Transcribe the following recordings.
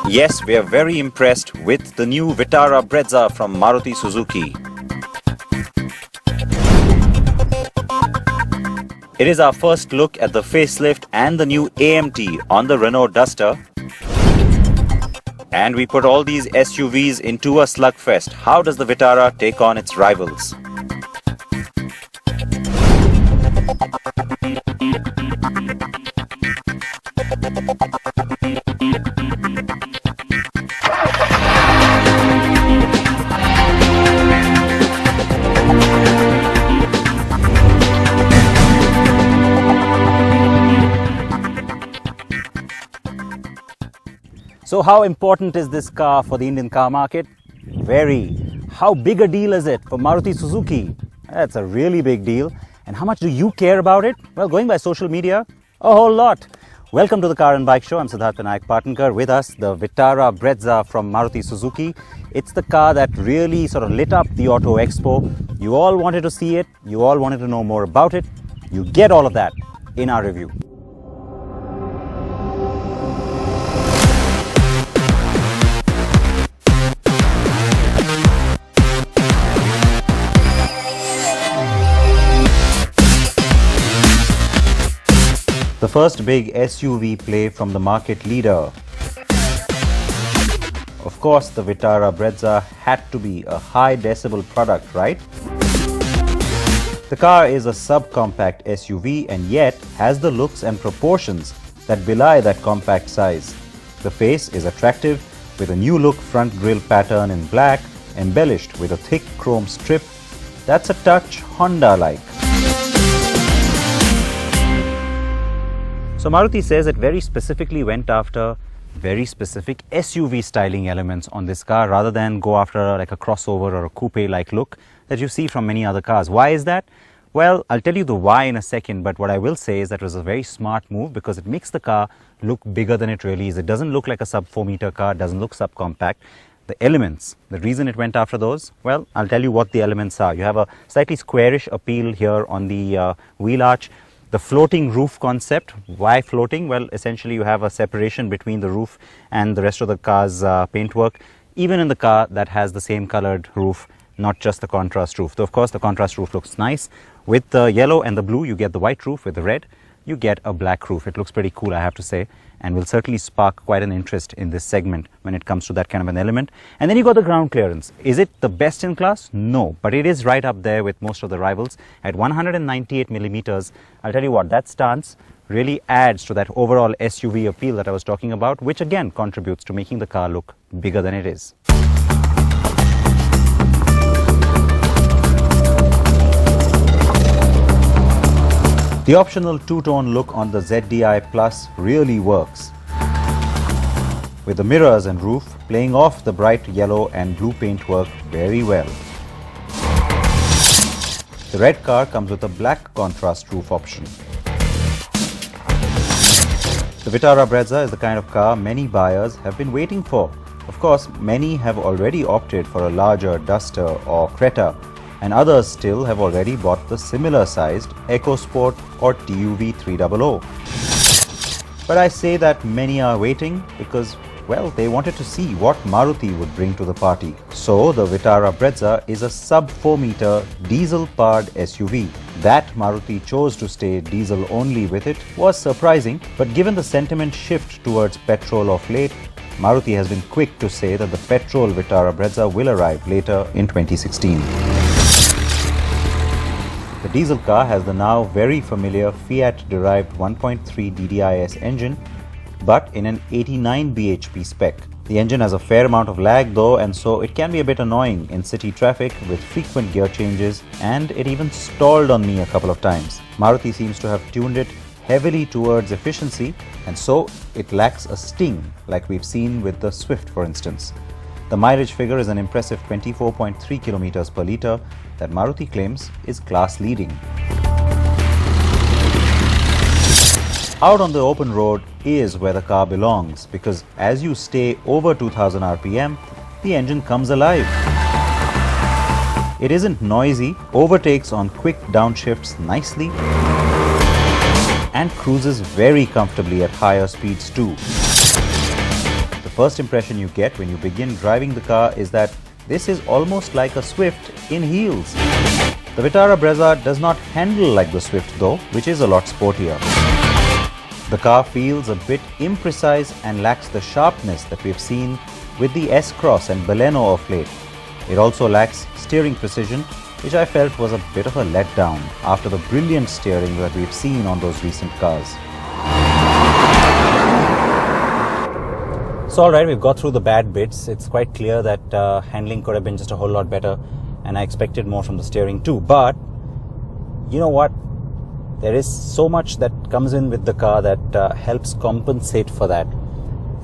Yes, we are very impressed with the new Vitara Brezza from Maruti Suzuki. It is our first look at the facelift and the new AMT on the Renault Duster. And we put all these SUVs into a slugfest. How does the Vitara take on its rivals? So how important is this car for the Indian car market? Very. How big a deal is it for Maruti Suzuki? That's a really big deal. And how much do you care about it? Well, going by social media, a whole lot. Welcome to the Car and Bike Show. I'm Siddharth Vinayak Parthankar. With us, the Vitara Brezza from Maruti Suzuki. It's the car that really sort of lit up the Auto Expo. You all wanted to see it. You all wanted to know more about it. You get all of that in our review. The first big SUV play from the market leader. Of course, the Vitara Brezza had to be a high decibel product, right? The car is a subcompact SUV and yet has the looks and proportions that belie that compact size. The face is attractive with a new look front grille pattern in black, embellished with a thick chrome strip that's a touch Honda-like. So Maruti says it very specifically went after very specific SUV styling elements on this car rather than go after like a crossover or a coupe-like look that you see from many other cars. Why is that? Well, I'll tell you the why in a second, but what I will say is that it was a very smart move because it makes the car look bigger than it really is. It doesn't look like a sub 4 meter car, it doesn't look subcompact. The elements, the reason it went after those, well, I'll tell you what the elements are. You have a slightly squarish appeal here on the wheel arch. The floating roof concept. Why floating? Well, essentially you have a separation between the roof and the rest of the car's paintwork, even in the car that has the same colored roof, not just the contrast roof. Though of course the contrast roof looks nice. With the yellow and the blue you get the white roof, with the red you get a black roof. It looks pretty cool, I have to say, and will certainly spark quite an interest in this segment when it comes to that kind of an element. And then you got the ground clearance. Is it the best in class? No, but it is right up there with most of the rivals at 198 millimeters. I'll tell you what, that stance really adds to that overall SUV appeal that I was talking about, which again contributes to making the car look bigger than it is. The optional two-tone look on the ZDI Plus really works, with the mirrors and roof playing off the bright yellow and blue paintwork very well. The red car comes with a black contrast roof option. The Vitara Brezza is the kind of car many buyers have been waiting for. Of course, many have already opted for a larger Duster or Creta, and others still have already bought the similar sized EcoSport or TUV 300. But I say that many are waiting because, well, they wanted to see what Maruti would bring to the party. So the Vitara Brezza is a sub 4 meter diesel powered SUV. That Maruti chose to stay diesel only with it was surprising, but given the sentiment shift towards petrol of late, Maruti has been quick to say that the petrol Vitara Brezza will arrive later in 2016. The diesel car has the now very familiar Fiat-derived 1.3 DDIS engine, but in an 89 bhp spec. The engine has a fair amount of lag though, and so it can be a bit annoying in city traffic with frequent gear changes, and it even stalled on me a couple of times. Maruti seems to have tuned it heavily towards efficiency, and so it lacks a sting like we've seen with the Swift, for instance. The mileage figure is an impressive 24.3 kilometers per litre that Maruti claims is class leading. Out on the open road is where the car belongs, because as you stay over 2000 RPM, the engine comes alive. It isn't noisy, overtakes on quick downshifts nicely, and cruises very comfortably at higher speeds too. The first impression you get when you begin driving the car is that this is almost like a Swift in heels. The Vitara Brezza does not handle like the Swift though, which is a lot sportier. The car feels a bit imprecise and lacks the sharpness that we've seen with the S-Cross and Baleno of late. It also lacks steering precision, which I felt was a bit of a letdown after the brilliant steering that we've seen on those recent cars. So alright, we've got through the bad bits. It's quite clear that handling could have been just a whole lot better, and I expected more from the steering too. But you know what? There is so much that comes in with the car that helps compensate for that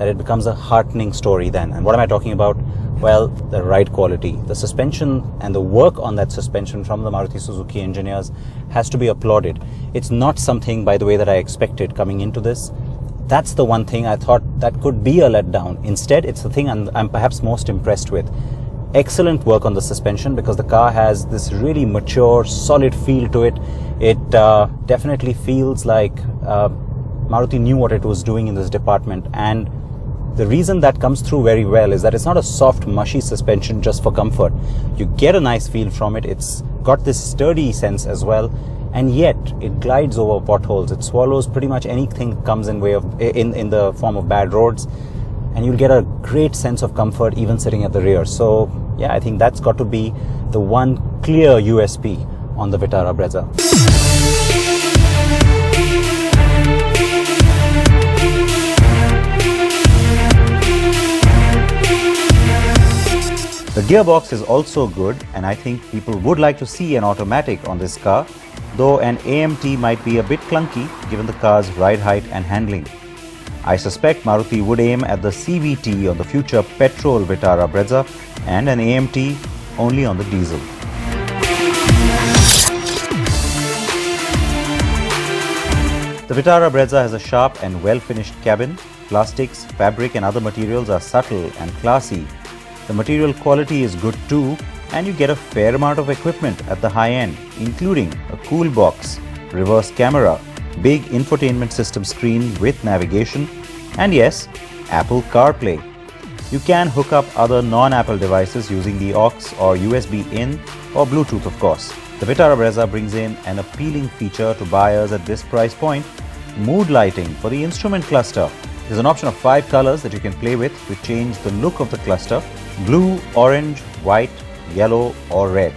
it becomes a heartening story then. And what am I talking about? Well, the ride quality. The suspension and the work on that suspension from the Maruti Suzuki engineers has to be applauded. It's not something, by the way, that I expected coming into this. That's the one thing I thought that could be a letdown. Instead, it's the thing I'm perhaps most impressed with. Excellent work on the suspension because the car has this really mature, solid feel to it. It definitely feels like Maruti knew what it was doing in this department, and the reason that comes through very well is that it's not a soft, mushy suspension just for comfort. You get a nice feel from it. It's got this sturdy sense as well, and yet it glides over potholes. It swallows pretty much anything that comes in the form of bad roads, and you'll get a great sense of comfort even sitting at the rear. So yeah, I think that's got to be the one clear USP on the Vitara Brezza. The gearbox is also good, and I think people would like to see an automatic on this car, though an AMT might be a bit clunky given the car's ride height and handling. I suspect Maruti would aim at the CVT on the future petrol Vitara Brezza and an AMT only on the diesel. The Vitara Brezza has a sharp and well-finished cabin. Plastics, fabric and other materials are subtle and classy. The material quality is good too, and you get a fair amount of equipment at the high end, including a cool box, reverse camera, big infotainment system screen with navigation, and yes, Apple CarPlay. You can hook up other non-Apple devices using the aux or USB in or Bluetooth of course. The Vitara Brezza brings in an appealing feature to buyers at this price point: mood lighting for the instrument cluster. There's an option of 5 colors that you can play with to change the look of the cluster: blue, orange, white, yellow or red.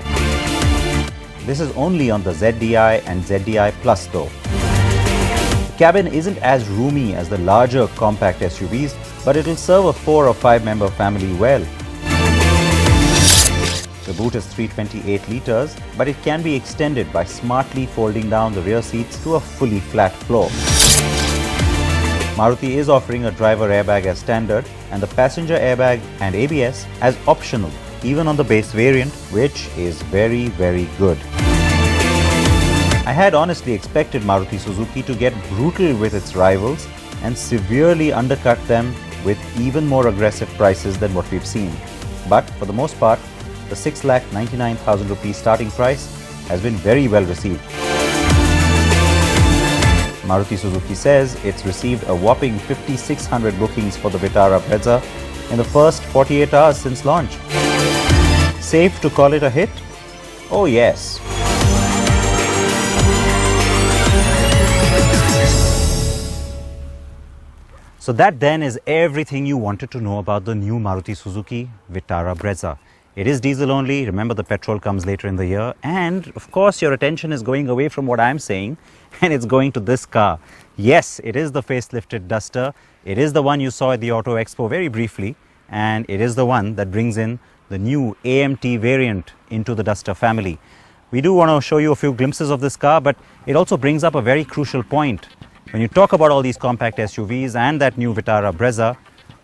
This is only on the ZDI and ZDI Plus though. The cabin isn't as roomy as the larger compact SUVs, but it'll serve a 4 or 5 member family well. The boot is 328 litres, but it can be extended by smartly folding down the rear seats to a fully flat floor. Maruti is offering a driver airbag as standard and the passenger airbag and ABS as optional, even on the base variant, which is very, very good. I had honestly expected Maruti Suzuki to get brutal with its rivals and severely undercut them with even more aggressive prices than what we've seen. But for the most part, the 6,99,000 rupees starting price has been very well received. Maruti Suzuki says it's received a whopping 5,600 bookings for the Vitara Brezza in the first 48 hours since launch. Safe to call it a hit? Oh yes. So that then is everything you wanted to know about the new Maruti Suzuki Vitara Brezza. It is diesel only. Remember, the petrol comes later in the year. And of course, your attention is going away from what I'm saying and it's going to this car. Yes, it is the facelifted Duster. It is the one you saw at the Auto Expo very briefly. And it is the one that brings in the new AMT variant into the Duster family. We do want to show you a few glimpses of this car, but it also brings up a very crucial point. When you talk about all these compact SUVs and that new Vitara Brezza,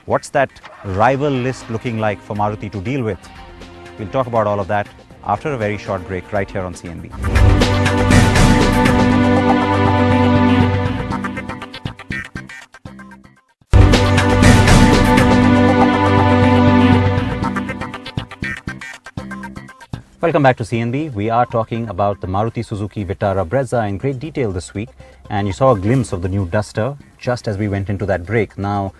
what's that rival list looking like for Maruti to deal with? We'll talk about all of that after a very short break right here on CNB. Well, Welcome back to CNB. We are talking about the Maruti Suzuki Vitara Brezza in great detail this week, and you saw a glimpse of the new Duster just as we went into that break. Now,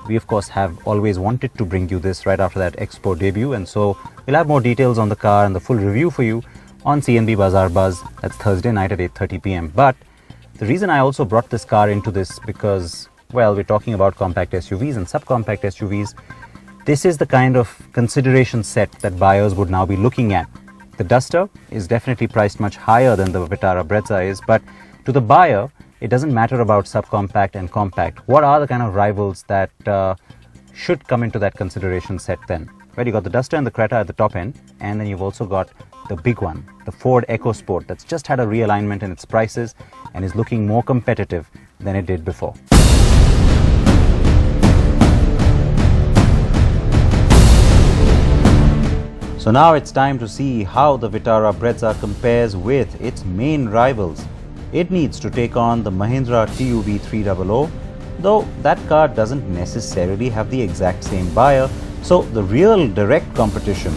we of course have always wanted to bring you this right after that Expo debut, and so we'll have more details on the car and the full review for you on CNB Bazaar Buzz. That's Thursday night at 8:30 p.m. But the reason I also brought this car into this because, well, we're talking about compact SUVs and subcompact SUVs. This is the kind of consideration set that buyers would now be looking at. The Duster is definitely priced much higher than the Vitara Brezza is, but to the buyer, it doesn't matter about subcompact and compact. What are the kind of rivals that should come into that consideration set then? Well, you got the Duster and the Creta at the top end, and then you've also got the big one, the Ford EcoSport, that's just had a realignment in its prices and is looking more competitive than it did before. So now it's time to see how the Vitara Brezza compares with its main rivals. It needs to take on the Mahindra TUV 300, though that car doesn't necessarily have the exact same buyer, so the real direct competition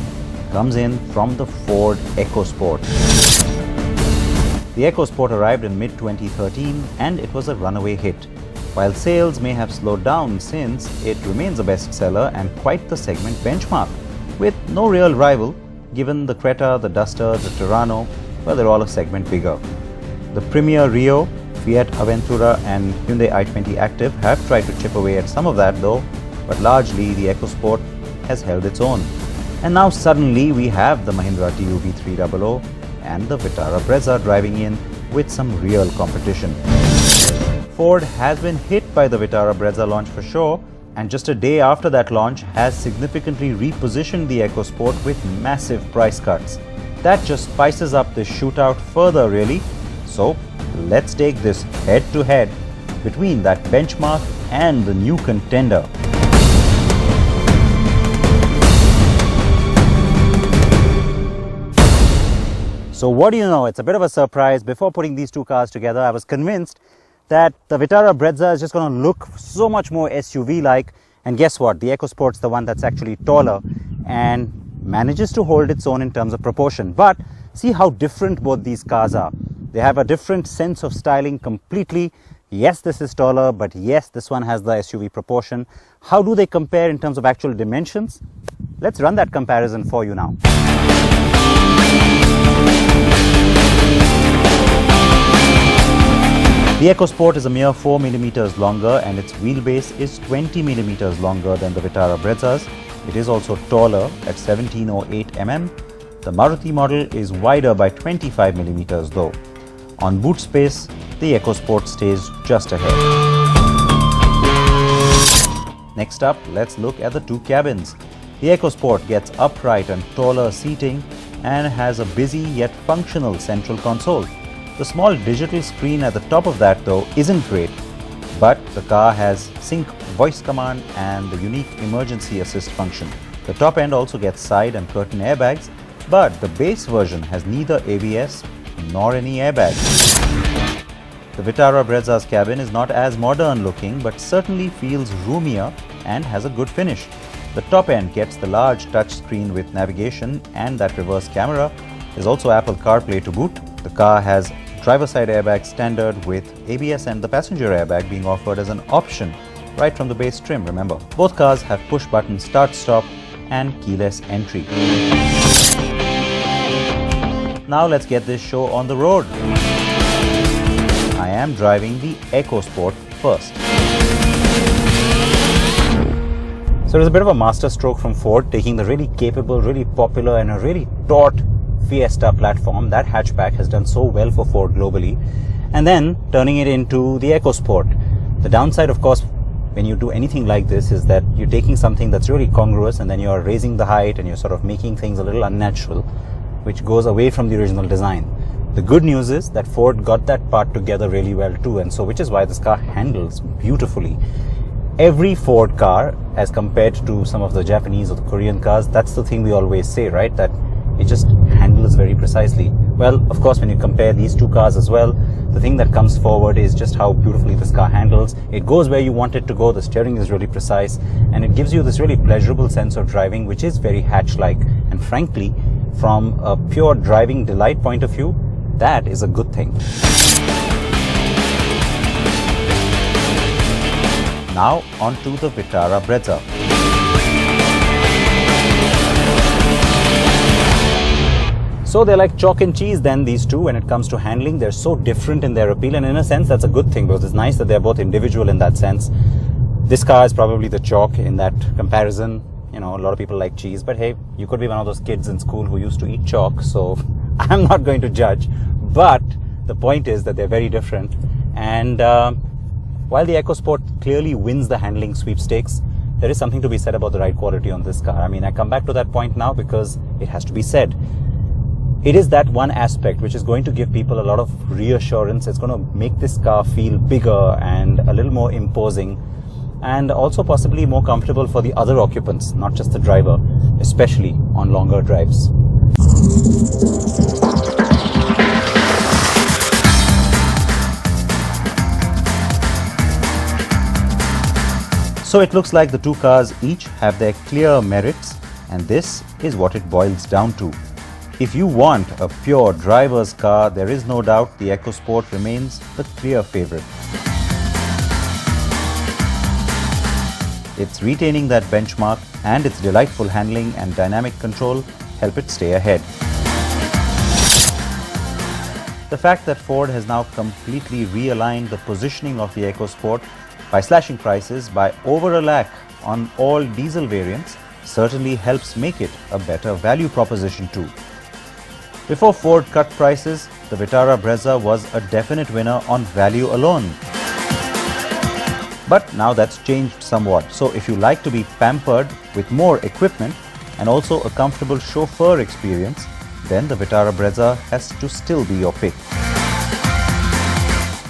comes in from the Ford EcoSport. The EcoSport arrived in mid-2013 and it was a runaway hit. While sales may have slowed down since, it remains a bestseller and quite the segment benchmark, with no real rival, given the Creta, the Duster, the Terrano, well, they're all a segment bigger. The Premier Rio, Fiat Aventura and Hyundai i20 Active have tried to chip away at some of that though, but largely the EcoSport has held its own. And now suddenly we have the Mahindra TUV 300 and the Vitara Brezza driving in with some real competition. Ford has been hit by the Vitara Brezza launch for sure, and just a day after that launch has significantly repositioned the EcoSport with massive price cuts. That just spices up this shootout further really. So let's take this head to head between that benchmark and the new contender. So what do you know, it's a bit of a surprise. Before putting these two cars together, I was convinced that the Vitara Brezza is just going to look so much more SUV-like, and guess what? The EcoSport's the one that's actually taller and manages to hold its own in terms of proportion. But see how different both these cars are. They have a different sense of styling completely. Yes, this is taller, but yes, this one has the SUV proportion. How do they compare in terms of actual dimensions? Let's run that comparison for you now. The EcoSport is a mere 4 mm longer and its wheelbase is 20 mm longer than the Vitara Brezza's. It is also taller at 1708 mm. The Maruti model is wider by 25 mm though. On boot space, the EcoSport stays just ahead. Next up, let's look at the two cabins. The EcoSport gets upright and taller seating and has a busy yet functional central console. The small digital screen at the top of that though isn't great, but the car has sync voice command and the unique emergency assist function. The top end also gets side and curtain airbags, but the base version has neither ABS nor any airbags. The Vitara Brezza's cabin is not as modern looking, but certainly feels roomier and has a good finish. The top end gets the large touchscreen with navigation and that reverse camera. There's also Apple CarPlay to boot. The car has driver side airbag standard with ABS and the passenger airbag being offered as an option right from the base trim, remember. Both cars have push button start stop and keyless entry. Now let's get this show on the road. I am driving the EcoSport first. So it was a bit of a masterstroke from Ford, taking the really capable, really popular and a really taut Fiesta platform. That hatchback has done so well for Ford globally, and then turning it into the EcoSport. The downside, of course, when you do anything like this is that you're taking something that's really congruous and then you're raising the height and you're sort of making things a little unnatural, which goes away from the original design. The good news is that Ford got that part together really well too, and so which is why this car handles beautifully. Every Ford car, as compared to some of the Japanese or the Korean cars, that's the thing we always say, right? That it just handles very precisely. Well, of course, when you compare these two cars as well, the thing that comes forward is just how beautifully this car handles. It goes where you want it to go, the steering is really precise, and it gives you this really pleasurable sense of driving, which is very hatch-like. And frankly, from a pure driving delight point of view, that is a good thing. Now onto the Vitara Brezza. So they're like chalk and cheese then, these two, when it comes to handling. They're so different in their appeal, and in a sense that's a good thing, because it's nice that they're both individual in that sense. This car is probably the chalk in that comparison. You know, a lot of people like cheese, but hey, you could be one of those kids in school who used to eat chalk, so I'm not going to judge. But the point is that they're very different. And while the EcoSport clearly wins the handling sweepstakes, there is something to be said about the ride quality on this car. I mean, I come back to that point now because it has to be said. It is that one aspect which is going to give people a lot of reassurance. It's going to make this car feel bigger and a little more imposing, and also possibly more comfortable for the other occupants, not just the driver, especially on longer drives. So it looks like the two cars each have their clear merits, and this is what it boils down to. If you want a pure driver's car, there is no doubt the EcoSport remains the clear favorite. It's retaining that benchmark, and its delightful handling and dynamic control help it stay ahead. The fact that Ford has now completely realigned the positioning of the EcoSport by slashing prices by over $1 lakh on all diesel variants certainly helps make it a better value proposition too. Before Ford cut prices, the Vitara Brezza was a definite winner on value alone. But now that's changed somewhat. So if you like to be pampered with more equipment and also a comfortable chauffeur experience, then the Vitara Brezza has to still be your pick.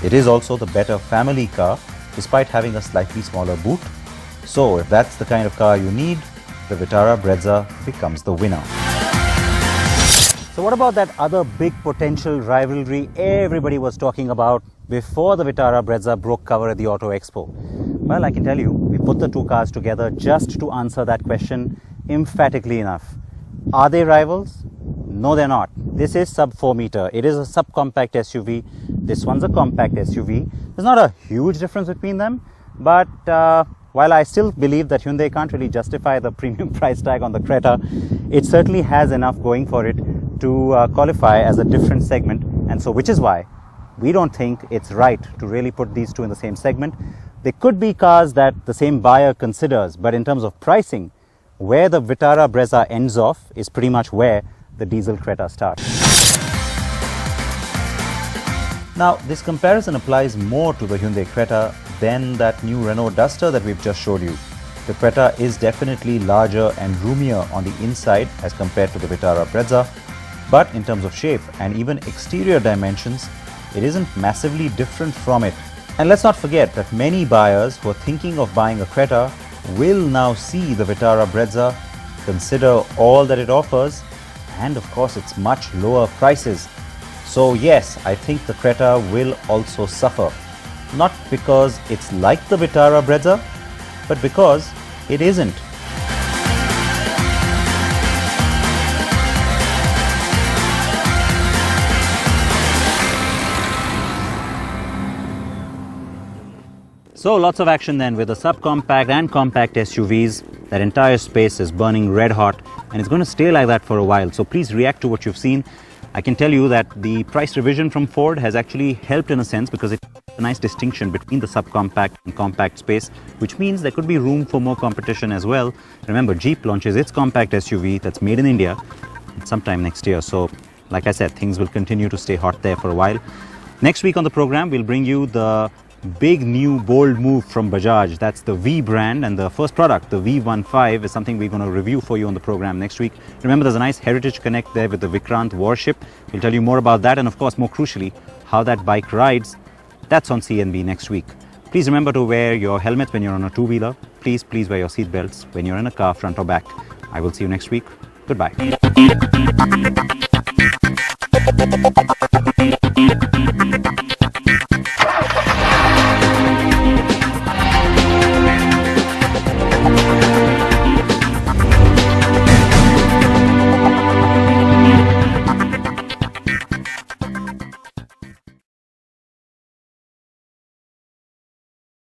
It is also the better family car, despite having a slightly smaller boot. So if that's the kind of car you need, the Vitara Brezza becomes the winner. So what about that other big potential rivalry everybody was talking about before the Vitara Brezza broke cover at the Auto Expo? Well, I can tell you, we put the two cars together just to answer that question emphatically enough. Are they rivals? No, they're not. This is sub 4 meter. It is a subcompact SUV. This one's a compact SUV. There's not a huge difference between them, but while I still believe that Hyundai can't really justify the premium price tag on the Creta, it certainly has enough going for it to qualify as a different segment, and so which is why we don't think it's right to really put these two in the same segment. There could be cars that the same buyer considers, but in terms of pricing, where the Vitara Brezza ends off is pretty much where the diesel Creta starts. Now, this comparison applies more to the Hyundai Creta than that new Renault Duster that we've just showed you. The Creta is definitely larger and roomier on the inside as compared to the Vitara Brezza, but in terms of shape and even exterior dimensions, it isn't massively different from it. And let's not forget that many buyers who are thinking of buying a Creta will now see the Vitara Brezza, consider all that it offers, and of course its much lower prices. So yes, I think the Creta will also suffer. Not because it's like the Vitara Brezza, but because it isn't. So lots of action then with the subcompact and compact SUVs. That entire space is burning red hot, and it's going to stay like that for a while. So please react to what you've seen. I can tell you that the price revision from Ford has actually helped in a sense, because it's a nice distinction between the subcompact and compact space, which means there could be room for more competition as well. Remember, Jeep launches its compact SUV that's made in India sometime next year. So like I said, things will continue to stay hot there for a while. Next week on the program, we'll bring you the big new bold move from Bajaj. That's the V brand, and the first product, the V15, is something we're going to review for you on the program next week. Remember, there's a nice heritage connect there with the Vikrant warship. We'll tell you more about that, and of course, more crucially, how that bike rides. That's on CNB next week. Please remember to wear your helmet when you're on a two-wheeler. Please wear your seat belts when you're in a car, front or back. I will see you next week. Goodbye.